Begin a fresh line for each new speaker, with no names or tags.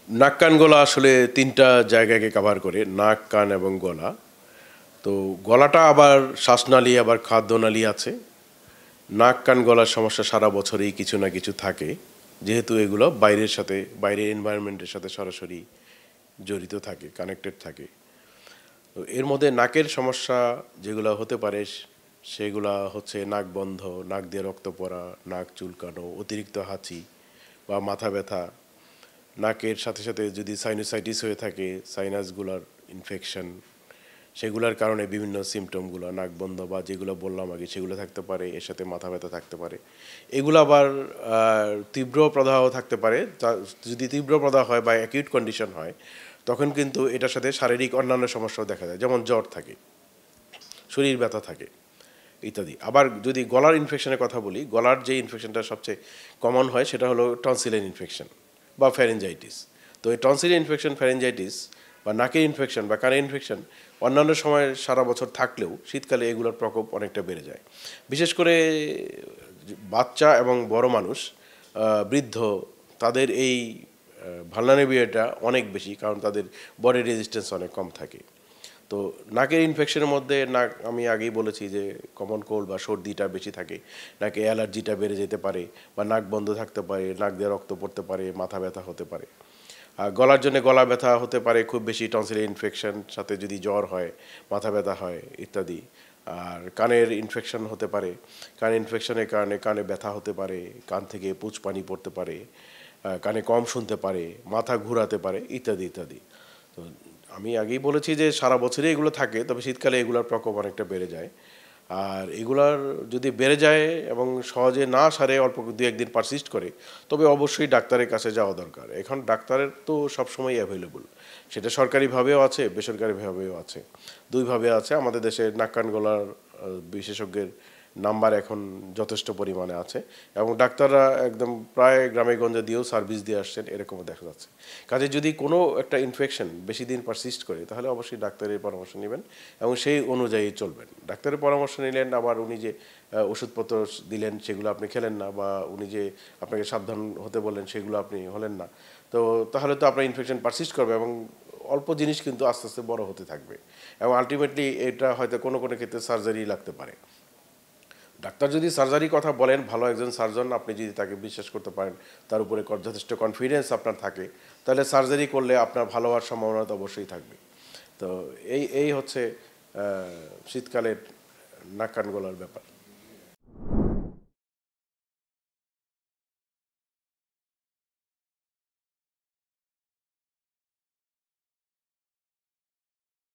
নাক কান গলা আসলে তিনটা জায়গাকে কভার করে, নাক কান এবং গলা। তো গলাটা আবার শ্বাসনালী আবার খাদ্যনালী আছে। নাক কান গলার সমস্যা সারা বছরই কিছু না কিছু থাকে, যেহেতু এগুলো বাইরের এনভায়রনমেন্টের সাথে সরাসরি জড়িত থাকে, কানেক্টেড থাকে। তো এর মধ্যে নাকের সমস্যা যেগুলো হতে পারে সেগুলা হচ্ছে নাক বন্ধ, নাক দিয়ে রক্ত পড়া, নাক চুলকানো, অতিরিক্ত হাঁচি বা মাথা ব্যথা। নাকের সাথে সাথে যদি সাইনোসাইটিস হয়ে থাকে, সাইনাসগুলার ইনফেকশন, সেগুলোর কারণে বিভিন্ন সিমটমগুলো নাক বন্ধ বা যেগুলো বললাম আগে সেগুলো থাকতে পারে, এর সাথে মাথা ব্যথা থাকতে পারে। এগুলো আবার তীব্র প্রদাহ থাকতে পারে। যদি তীব্র প্রদাহ হয় বা অ্যাকিউট কন্ডিশন হয়, তখন কিন্তু এটার সাথে শারীরিক অন্যান্য সমস্যাও দেখা যায়, যেমন জ্বর থাকে, শরীর ব্যথা থাকে ইত্যাদি। আবার যদি গলার ইনফেকশনের কথা বলি, গলার যে ইনফেকশনটা সবচেয়ে কমন হয় সেটা হলো টনসিলের ইনফেকশন বা ফ্যারেঞ্জাইটিস। তো এই টনসিলের ইনফেকশন, ফ্যারেঞ্জাইটিস বা নাকের ইনফেকশন বা কানের ইনফেকশন অন্যান্য সময় সারা বছর থাকলেও শীতকালে এগুলোর প্রকোপ অনেকটা বেড়ে যায়। বিশেষ করে বাচ্চা এবং বড় মানুষ, বৃদ্ধ, তাদের এই ভালনারেবিলিটিটা অনেক বেশি, কারণ তাদের বডি রেজিস্ট্যান্স অনেক কম থাকে। তো নাকের ইনফেকশনের মধ্যে নাক, আমি আগেই বলেছি যে কমন কোল্ড বা সর্দিটা বেশি থাকে, নাকে অ্যালার্জিটা বেড়ে যেতে পারে বা নাক বন্ধ থাকতে পারে, নাক দিয়ে রক্ত পড়তে পারে, মাথা ব্যথা হতে পারে। আর গলার জন্য গলা ব্যথা হতে পারে খুব বেশি, টনসিলের ইনফেকশন সাথে যদি জ্বর হয়, মাথা ব্যথা হয় ইত্যাদি। আর কানের ইনফেকশন হতে পারে, কানের ইনফেকশনের কারণে কানে ব্যথা হতে পারে, কান থেকে পুঁজ পানি পড়তে পারে, কানে কম শুনতে পারে, মাথা ঘুরাতে পারে ইত্যাদি ইত্যাদি। তো আমি আগেই বলেছি যে সারা বছরই এগুলো থাকে, তবে শীতকালে এগুলোর প্রকোপ অনেকটা বেড়ে যায়। আর এগুলার যদি বেড়ে যায় এবং সহজে না সারে, অল্প দু একদিন পারসিস্ট করে, তবে অবশ্যই ডাক্তারের কাছে যাওয়া দরকার। এখন ডাক্তারের তো সবসময় অ্যাভেলেবল, সেটা সরকারিভাবেও আছে, বেসরকারিভাবেও আছে, দুইভাবে আছে। আমাদের দেশে নাক কান গলার বিশেষজ্ঞের নাম্বার এখন যথেষ্ট পরিমাণে আছে এবং ডাক্তাররা একদম প্রায় গ্রামে গঞ্জে দিয়েও সার্ভিস দিয়ে আসছেন, এরকমও দেখা যাচ্ছে। কাজে যদি কোনো একটা ইনফেকশন বেশি দিন পারসিস্ট করে, তাহলে অবশ্যই ডাক্তারের পরামর্শ নেবেন এবং সেই অনুযায়ী চলবেন। ডাক্তারের পরামর্শ নিলেন, আবার উনি যে ওষুধপত্র দিলেন সেগুলো আপনি খেলেন না, বা উনি যে আপনাকে সাবধান হতে বললেন সেগুলো আপনি হলেন না, তো তাহলে তো আপনার ইনফেকশন পারসিস্ট করবে এবং অল্প জিনিস কিন্তু আস্তে আস্তে বড় হতে থাকবে এবং আলটিমেটলি এটা হয়তো কোনো কোনো ক্ষেত্রে সার্জারি লাগতে পারে। ডাক্তার যদি সার্জারি কথা বলেন, ভালো একজন সার্জন, আপনি যদি তাকে বিশ্বাস করতে পারেন, তার উপরে যথেষ্ট কনফিডেন্স আপনার থাকে, তাহলে সার্জারি করলে আপনার ভালো হওয়ার সম্ভাবনা তো অবশ্যই থাকবে। তো এই এই হচ্ছে শীতকালের নাক কান গলার ব্যাপার।